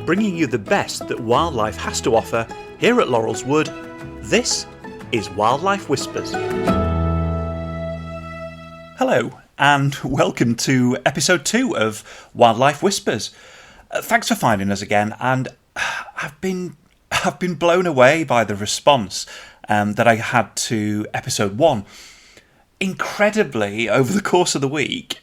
bringing you the best that wildlife has to offer here at Laurels Wood. This is Wildlife Whispers. Hello, and welcome to episode 2 of Wildlife Whispers. Thanks for finding us again, and I've been blown away by the response that I had to episode 1. Incredibly, over the course of the week,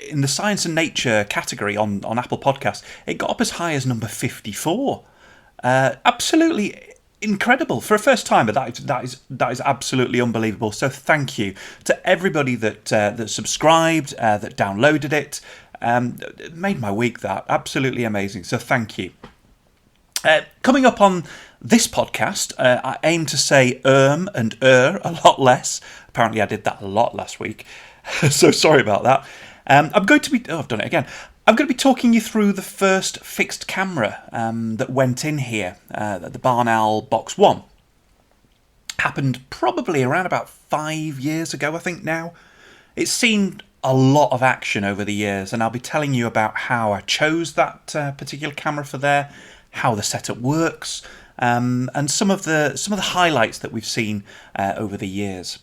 in the Science and Nature category on Apple Podcasts, it got up as high as number 54. Absolutely incredible for a first time, but that is absolutely unbelievable. So thank you to everybody that subscribed, that downloaded it. It made my week. That absolutely amazing. So thank you. Coming up on this podcast, I aim to say and a lot less. Apparently I did that a lot last week, so sorry about that. I'm going to be... I've done it again. I'm going to be talking you through the first fixed camera that went in here, the Barn Owl Box 1. Happened probably around about 5 years ago, I think now. It's seen a lot of action over the years, and I'll be telling you about how I chose that particular camera for there, how the setup works, and some of the highlights that we've seen over the years.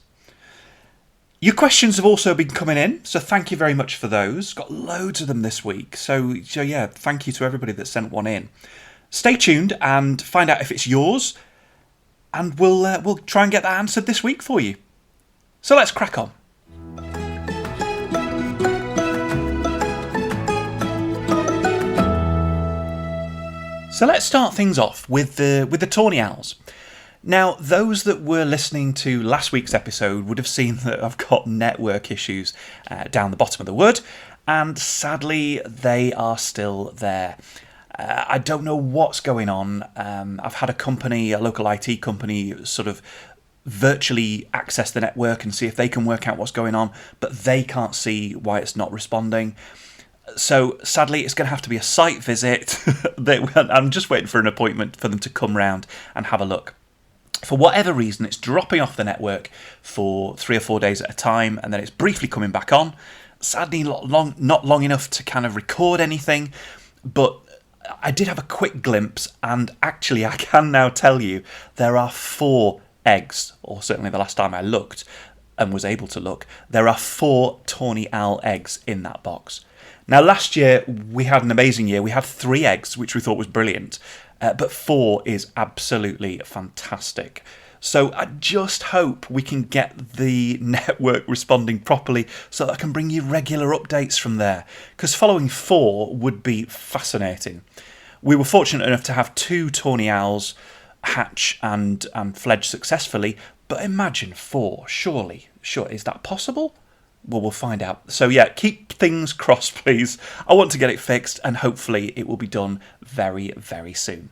Your questions have also been coming in, so thank you very much for those. Got loads of them this week, so yeah, thank you to everybody that sent one in. Stay tuned and find out if it's yours, and we'll try and get that answered this week for you. So let's crack on. So let's start things off with the tawny owls. Now, those that were listening to last week's episode would have seen that I've got network issues down the bottom of the wood, and sadly they are still there. I don't know what's going on. I've had a local IT company, sort of virtually access the network and see if they can work out what's going on, but they can't see why it's not responding. So sadly, it's going to have to be a site visit. I'm just waiting for an appointment for them to come round and have a look. For whatever reason, it's dropping off the network for 3 or 4 days at a time, and then it's briefly coming back on. Sadly, not long enough to kind of record anything, but I did have a quick glimpse, and actually I can now tell you there are 4 eggs, or certainly the last time I looked and was able to look, there are 4 tawny owl eggs in that box. Now, last year, we had an amazing year. We had 3 eggs, which we thought was brilliant. But 4 is absolutely fantastic. So I just hope we can get the network responding properly so that I can bring you regular updates from there. Because following 4 would be fascinating. We were fortunate enough to have 2 tawny owls hatch and fledge successfully. But imagine 4, surely. Sure, is that possible? Well, we'll find out. So yeah, keep things crossed, please. I want to get it fixed, and hopefully it will be done very, very soon.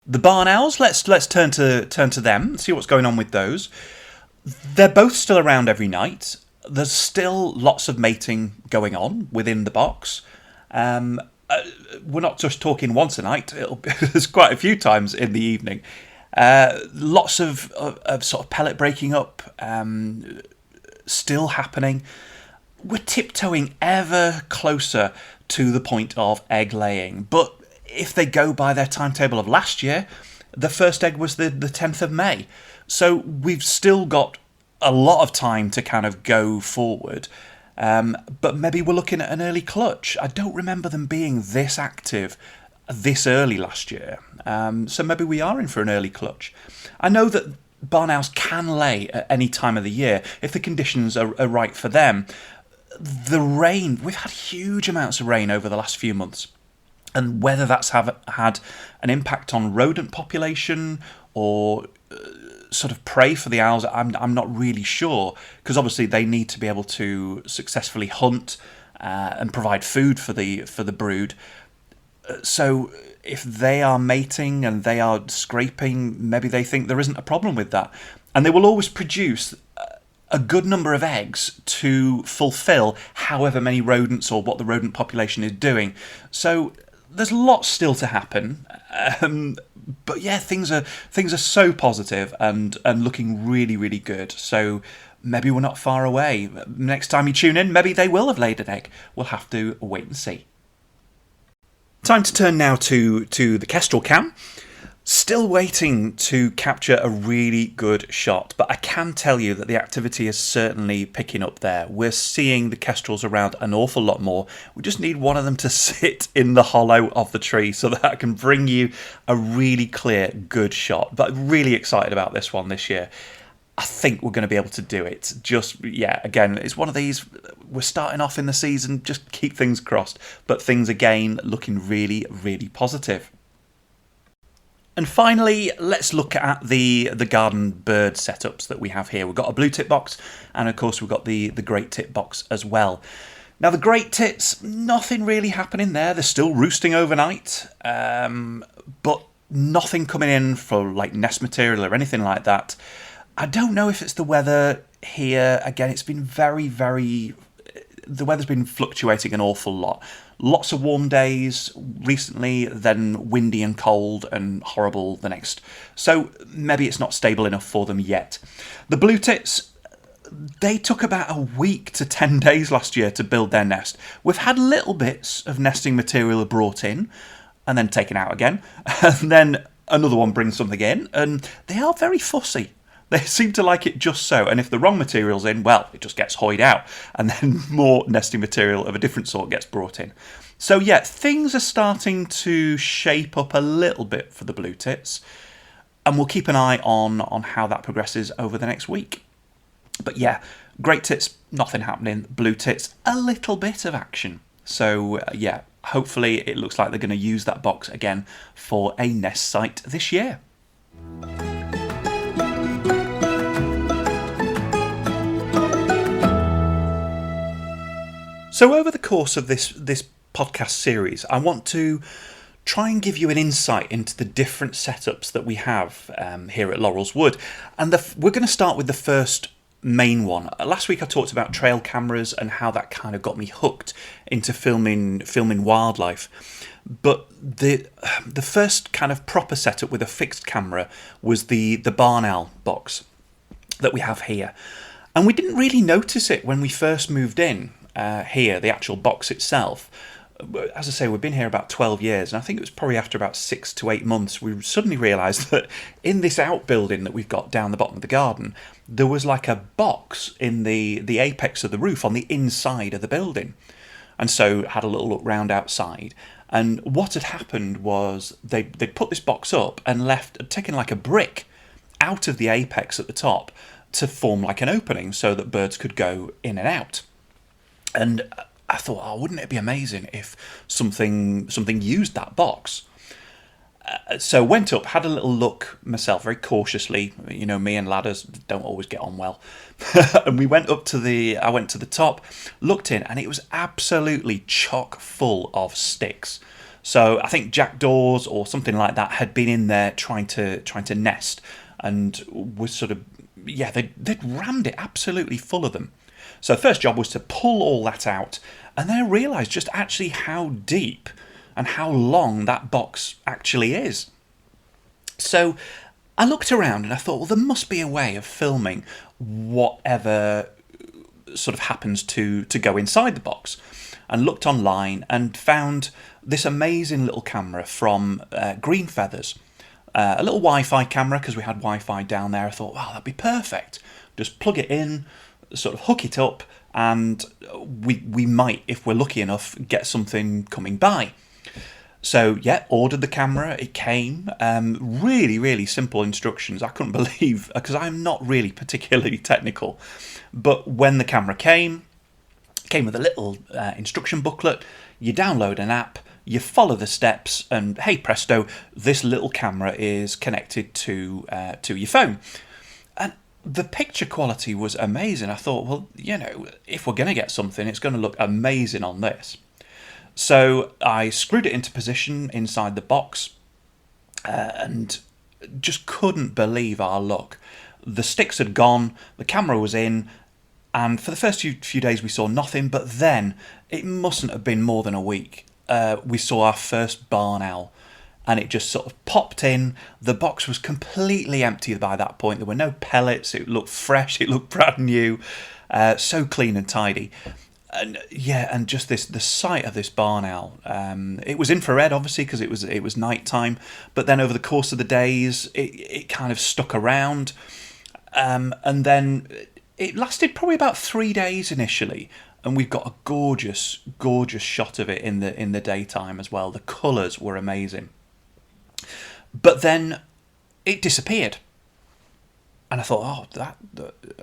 The barn owls, let's turn to them and see what's going on with those. They're both still around every night. There's still lots of mating going on within the box. We're not just talking once a night. There's quite a few times in the evening. Lots of sort of pellet breaking up. Still happening. We're tiptoeing ever closer to the point of egg laying, but if they go by their timetable of last year, the first egg was the 10th of May, so we've still got a lot of time to kind of go forward, but maybe we're looking at an early clutch. I don't remember them being this active this early last year, so maybe we are in for an early clutch. I know that barn owls can lay at any time of the year if the conditions are right for them. The rain, we've had huge amounts of rain over the last few months, and whether that's had an impact on rodent population or sort of prey for the owls, I'm not really sure, because obviously they need to be able to successfully hunt and provide food for the brood. So if they are mating and they are scraping, maybe they think there isn't a problem with that. And they will always produce a good number of eggs to fulfill however many rodents or what the rodent population is doing. So there's lots still to happen. But yeah, things are so positive and looking really, really good. So maybe we're not far away. Next time you tune in, maybe they will have laid an egg. We'll have to wait and see. Time to turn now to the Kestrel cam. Still waiting to capture a really good shot, but I can tell you that the activity is certainly picking up there. We're seeing the kestrels around an awful lot more. We just need one of them to sit in the hollow of the tree so that I can bring you a really clear, good shot. But I'm really excited about this one this year. I think we're going to be able to do it. Again, it's one of these, we're starting off in the season, just keep things crossed. But things, again, looking really, really positive. And finally, let's look at the garden bird setups that we have here. We've got a blue tit box, and of course we've got the great tit box as well. Now the great tits, nothing really happening there. They're still roosting overnight, but nothing coming in for like nest material or anything like that. I don't know if it's the weather here. Again, it's been the weather's been fluctuating an awful lot. Lots of warm days recently, then windy and cold and horrible the next. So maybe it's not stable enough for them yet. The blue tits, they took about a week to 10 days last year to build their nest. We've had little bits of nesting material brought in and then taken out again. And then another one brings something in, and they are very fussy. They seem to like it just so, and if the wrong material's in, well, it just gets hoyed out, and then more nesting material of a different sort gets brought in. So yeah, things are starting to shape up a little bit for the blue tits, and we'll keep an eye on how that progresses over the next week. But yeah, great tits, nothing happening. Blue tits, a little bit of action. So yeah, hopefully it looks like they're going to use that box again for a nest site this year. So over the course of this podcast series, I want to try and give you an insight into the different setups that we have here at Laurels Wood. And we're going to start with the first main one. Last week I talked about trail cameras and how that kind of got me hooked into filming wildlife. But the first kind of proper setup with a fixed camera was the barn owl box that we have here. And we didn't really notice it when we first moved in. Here, the actual box itself. As I say, we've been here about 12 years, and I think it was probably after about 6 to 8 months we suddenly realised that in this outbuilding that we've got down the bottom of the garden, there was like a box in the apex of the roof on the inside of the building. And so had a little look round outside, and what had happened was they put this box up and taken like a brick out of the apex at the top to form like an opening so that birds could go in and out. And I thought, oh, wouldn't it be amazing if something used that box? So went up, had a little look myself, very cautiously. You know, me and ladders don't always get on well. And I went to the top, looked in, and it was absolutely chock full of sticks. So I think jackdaws or something like that had been in there trying to nest, and was sort of, yeah, they'd rammed it absolutely full of them. So the first job was to pull all that out, and then I realised just actually how deep and how long that box actually is. So I looked around and I thought, well, there must be a way of filming whatever sort of happens to go inside the box, and looked online and found this amazing little camera from Green Feathers. A little Wi-Fi camera, because we had Wi-Fi down there. I thought, wow, that'd be perfect. Just plug it in, sort of hook it up, and we might, if we're lucky enough, get something coming by. So yeah, ordered the camera, it came. Really, really simple instructions. I couldn't believe, because I'm not really particularly technical, but when the camera came with a little instruction booklet. You download an app, you follow the steps, and hey presto, this little camera is connected to your phone. And the picture quality was amazing. I thought, well, you know, if we're going to get something, it's going to look amazing on this. So I screwed it into position inside the box, and just couldn't believe our luck. The sticks had gone, the camera was in, and for the first few days we saw nothing, but then, it mustn't have been more than a week, we saw our first barn owl, and it just sort of popped in. The box was completely empty by that point. There were no pellets, it looked fresh, it looked brand new, so clean and tidy. And yeah, and just the sight of this barn owl. It was infrared, obviously, because it was nighttime. But then over the course of the days, it kind of stuck around, and then it lasted probably about 3 days initially. And we've got a gorgeous, gorgeous shot of it in the daytime as well. The colours were amazing. But then it disappeared. And I thought,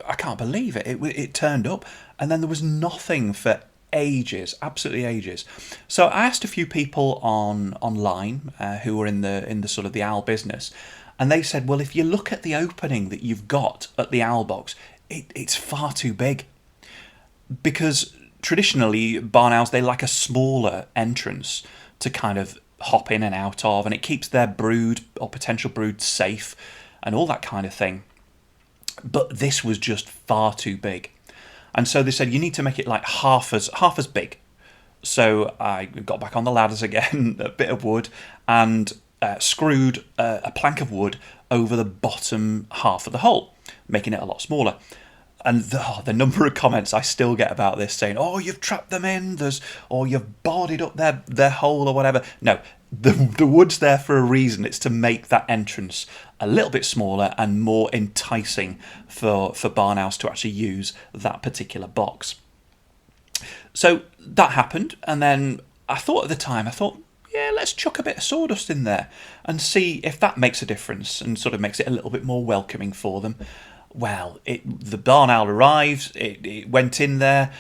I can't believe it. It turned up, and then there was nothing for ages, absolutely ages. So I asked a few people online who were in the sort of the owl business, and they said, well, if you look at the opening that you've got at the owl box, it's far too big, because traditionally barn owls, they like a smaller entrance to kind of hop in and out of, and it keeps their brood or potential brood safe and all that kind of thing. But this was just far too big, and so they said you need to make it like half as big. So I got back on the ladders again, a bit of wood, and screwed a plank of wood over the bottom half of the hole, making it a lot smaller. And the number of comments I still get about this saying, "Oh, you've trapped them in," or "You've boarded up their hole," or whatever. No, the wood's there for a reason. It's to make that entrance a little bit smaller and more enticing for barn owls to actually use that particular box. So that happened, and then I thought at the time, yeah, let's chuck a bit of sawdust in there and see if that makes a difference and sort of makes it a little bit more welcoming for them. Well, the barn owl arrived, it went in there,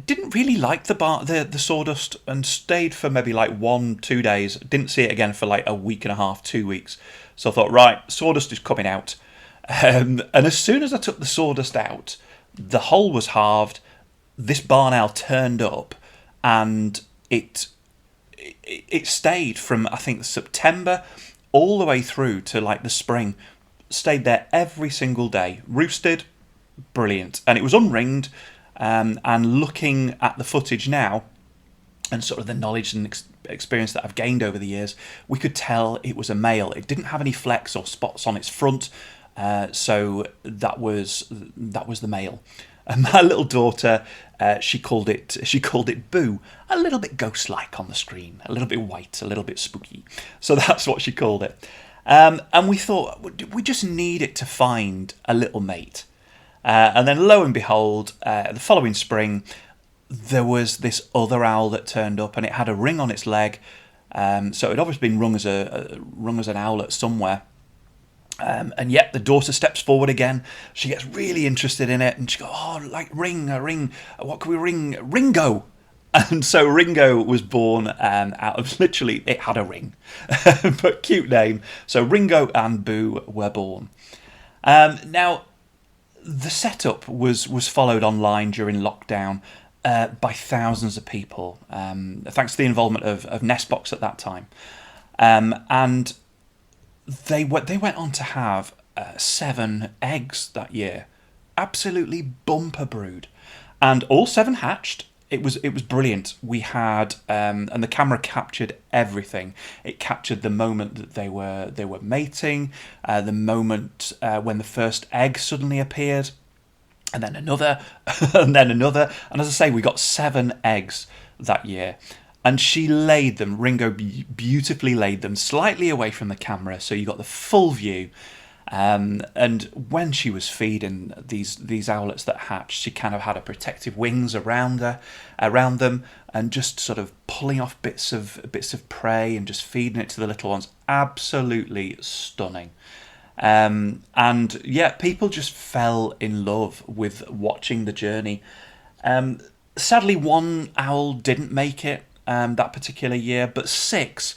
didn't really like the sawdust, and stayed for maybe like 1-2 days. Didn't see it again for like a week and a half, 2 weeks. So I thought, right, sawdust is coming out. And as soon as I took the sawdust out, the hole was halved, this barn owl turned up, and it stayed from, I think, September all the way through to like the spring. Stayed there every single day, roosted, brilliant, and it was unringed. And looking at the footage now, and sort of the knowledge and experience that I've gained over the years, we could tell it was a male. It didn't have any flecks or spots on its front, so that was the male. And my little daughter, she called it Boo, a little bit ghost-like on the screen, a little bit white, a little bit spooky. So that's what she called it. And we thought, we just need it to find a little mate. And then lo and behold, the following spring, there was this other owl that turned up, and it had a ring on its leg. So it had obviously been rung as an owlet somewhere. And yet the daughter steps forward again. She gets really interested in it, and she goes, "Oh, like a ring. What can we ring? Ringo." And so Ringo was born out of, literally, it had a ring, but cute name. So Ringo and Boo were born. Now, the setup was followed online during lockdown by thousands of people, thanks to the involvement of Nestbox at that time. And they went on to have 7 eggs that year. Absolutely bumper brood. And all 7 hatched. It was brilliant. We had and the camera captured everything. It captured the moment that they were mating, the moment when the first egg suddenly appeared, and then another, and then another. And as I say, we got 7 eggs that year. And she laid them, Ringo beautifully laid them slightly away from the camera, so you got the full view. And when she was feeding these owlets that hatched, she kind of had a protective wings around them, and just sort of pulling off bits of prey and just feeding it to the little ones. Absolutely stunning. And yeah, people just fell in love with watching the journey. Sadly, 1 owl didn't make it that particular year, but 6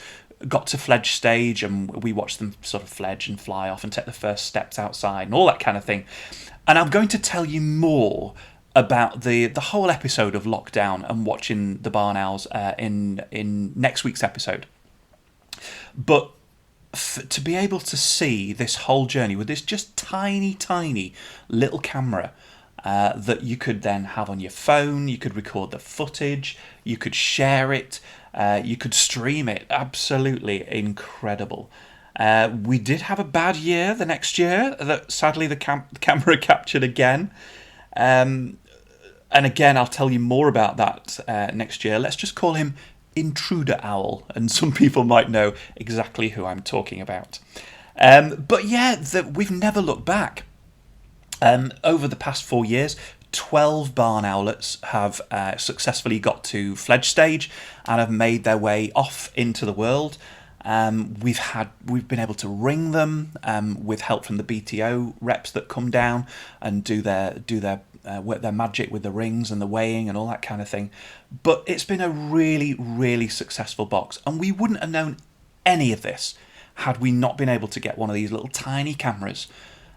got to fledge stage, and we watched them sort of fledge and fly off and take the first steps outside and all that kind of thing. And I'm going to tell you more about the whole episode of lockdown and watching the barn owls in next week's episode. But to be able to see this whole journey with this just tiny little camera that you could then have on your phone, you could record the footage, you could share it, you could stream it. Absolutely incredible. We did have a bad year the next year that sadly the camera captured again. And again, I'll tell you more about that next year. Let's just call him Intruder Owl, and some people might know exactly who I'm talking about. But yeah, we've never looked back. Over the past 4 years, 12 barn owlets have successfully got to fledge stage and have made their way off into the world. We've been able to ring them with help from the BTO reps that come down and do their work their magic with the rings and the weighing and all that kind of thing. But it's been a really, really successful box, and we wouldn't have known any of this had we not been able to get one of these little tiny cameras,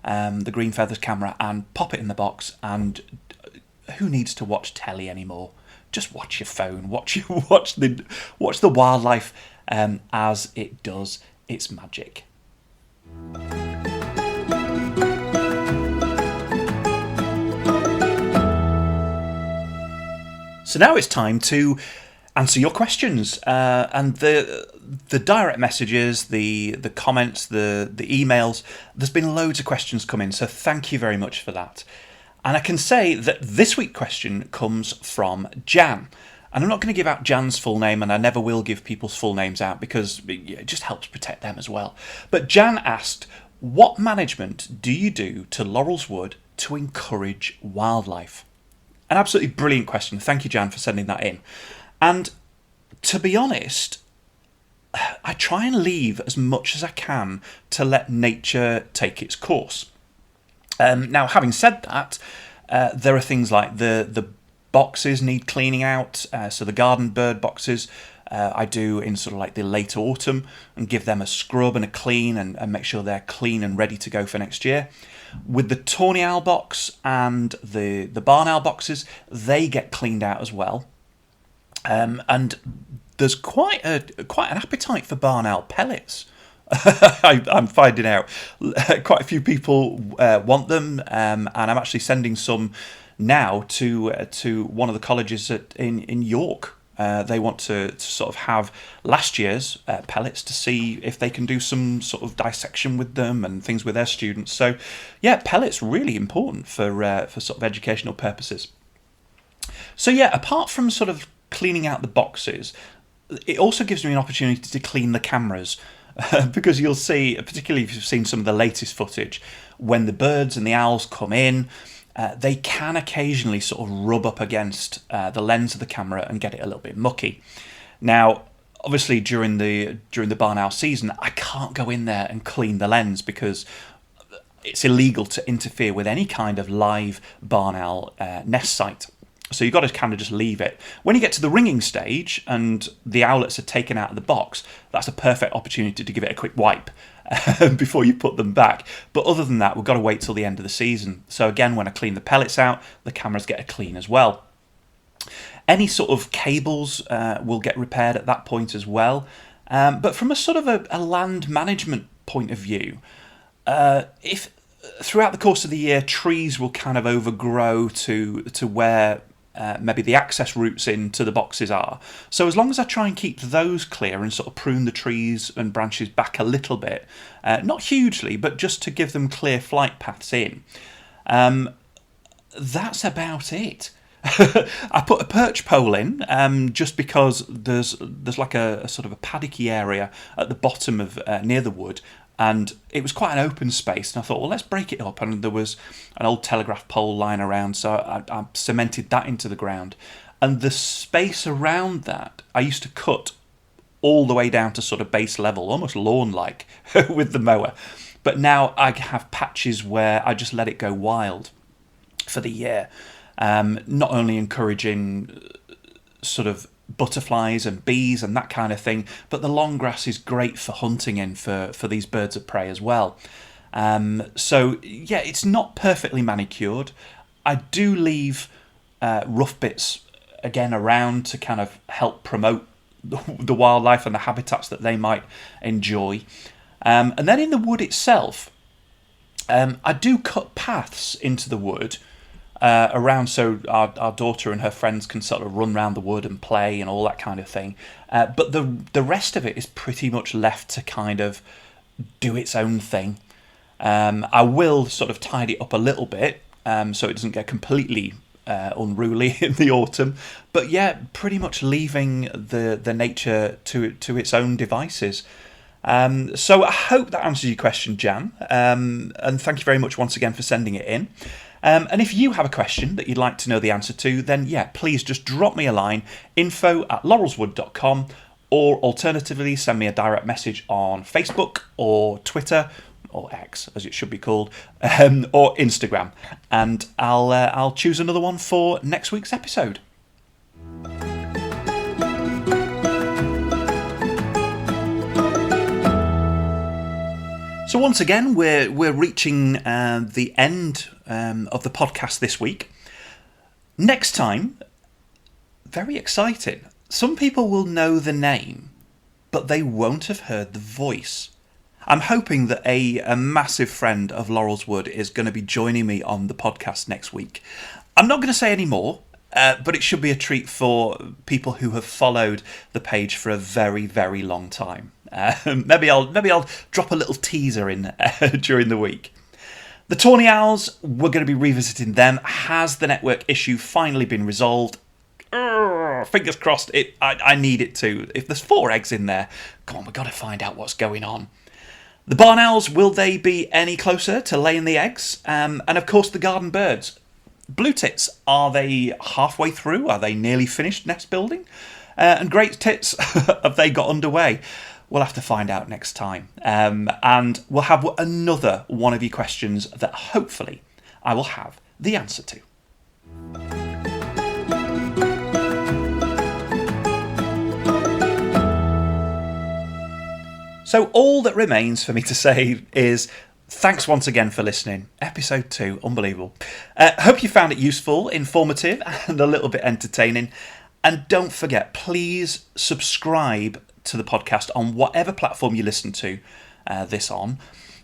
the Green Feathers camera, and pop it in the box. And who needs to watch telly anymore? Just watch your phone, watch the wildlife as it does its magic. So now it's time to answer your questions, and the direct messages, the comments, the emails. There's been loads of questions come in, so thank you very much for that. And I can say that this week's question comes from Jan. And I'm not going to give out Jan's full name, and I never will give people's full names out because it just helps protect them as well. But Jan asked, what management do you do to Laurels Wood to encourage wildlife? An absolutely brilliant question. Thank you, Jan, for sending that in. And to be honest, I try and leave as much as I can to let nature take its course. Now, having said that, there are things like the boxes need cleaning out. So the garden bird boxes I do in sort of like the late autumn and give them a scrub and a clean and make sure they're clean and ready to go for next year. With the tawny owl box and the barn owl boxes, they get cleaned out as well. And there's quite an appetite for barn owl pellets. I'm finding out quite a few people want them, and I'm actually sending some now to one of the colleges in York. They want to sort of have last year's pellets to see if they can do some sort of dissection with them and things with their students. So, yeah, pellets really important for sort of educational purposes. So, yeah, apart from sort of cleaning out the boxes, it also gives me an opportunity to clean the cameras. Because you'll see, particularly if you've seen some of the latest footage, when the birds and the owls come in, they can occasionally sort of rub up against the lens of the camera and get it a little bit mucky. Now, obviously, during the barn owl season, I can't go in there and clean the lens because it's illegal to interfere with any kind of live barn owl nest site. So you've got to kind of just leave it. When you get to the ringing stage and the owlets are taken out of the box, that's a perfect opportunity to give it a quick wipe before you put them back. But other than that, we've got to wait till the end of the season. So again, when I clean the pellets out, the cameras get a clean as well. Any sort of cables will get repaired at that point as well. But from a sort of a land management point of view, if throughout the course of the year, trees will kind of overgrow to where maybe the access routes into the boxes are. So as long as I try and keep those clear and sort of prune the trees and branches back a little bit, not hugely, but just to give them clear flight paths in, that's about it. I put a perch pole in just because there's like a sort of a paddocky area at the bottom of near the wood. And it was quite an open space, and I thought, well, let's break it up. And there was an old telegraph pole lying around, so I cemented that into the ground. And the space around that, I used to cut all the way down to sort of base level, almost lawn-like, with the mower. But now I have patches where I just let it go wild for the year. Not only encouraging sort of butterflies and bees and that kind of thing, but the long grass is great for hunting in for these birds of prey as well. So yeah, it's not perfectly manicured. I do leave rough bits again around to kind of help promote the wildlife and the habitats that they might enjoy. And then in the wood itself, I do cut paths into the wood around, so our daughter and her friends can sort of run around the wood and play and all that kind of thing. But the rest of it is pretty much left to kind of do its own thing. I will sort of tidy it up a little bit so it doesn't get completely unruly in the autumn. But yeah, pretty much leaving the nature to its own devices. So I hope that answers your question, Jan. And thank you very much once again for sending it in. And if you have a question that you'd like to know the answer to, then yeah, please just drop me a line, info@laurelswood.com, or alternatively send me a direct message on Facebook or Twitter, or X as it should be called, or Instagram, and I'll choose another one for next week's episode. So once again, we're reaching the end of the podcast this week. Next time, very exciting. Some people will know the name, but they won't have heard the voice. I'm hoping that a massive friend of Laurels Wood is going to be joining me on the podcast next week. I'm not going to say any more, but it should be a treat for people who have followed the page for a very, very long time. Maybe I'll drop a little teaser in during the week. The Tawny Owls, we're going to be revisiting them. Has the network issue finally been resolved? Fingers crossed. I need it to. If there's 4 eggs in there, come on, we've got to find out what's going on. The barn owls, will they be any closer to laying the eggs? And of course the garden birds. Blue tits, are they halfway through? Are they nearly finished nest building? And great tits, have they got underway? We'll have to find out next time. And we'll have another one of your questions that hopefully I will have the answer to. So all that remains for me to say is thanks once again for listening. Episode 2, unbelievable. Hope you found it useful, informative, and a little bit entertaining. And don't forget, please subscribe to the podcast on whatever platform you listen to this on,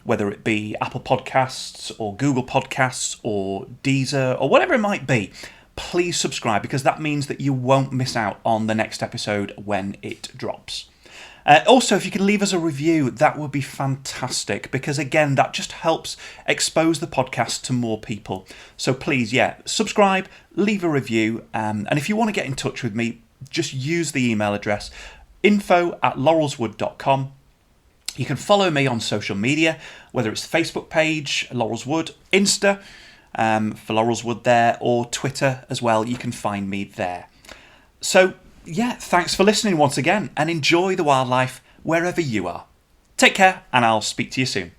whether it be Apple Podcasts or Google Podcasts or Deezer or whatever it might be. Please subscribe, because that means that you won't miss out on the next episode when it drops. Also, if you can leave us a review, that would be fantastic, because again, that just helps expose the podcast to more people. So please, yeah, subscribe, leave a review, and if you want to get in touch with me, just use the email address info@laurelswood.com. You can follow me on social media, whether it's the Facebook page, Laurels Wood, Insta, for Laurels Wood there, or Twitter as well. You can find me there. So yeah, thanks for listening once again, and enjoy the wildlife wherever you are. Take care, and I'll speak to you soon.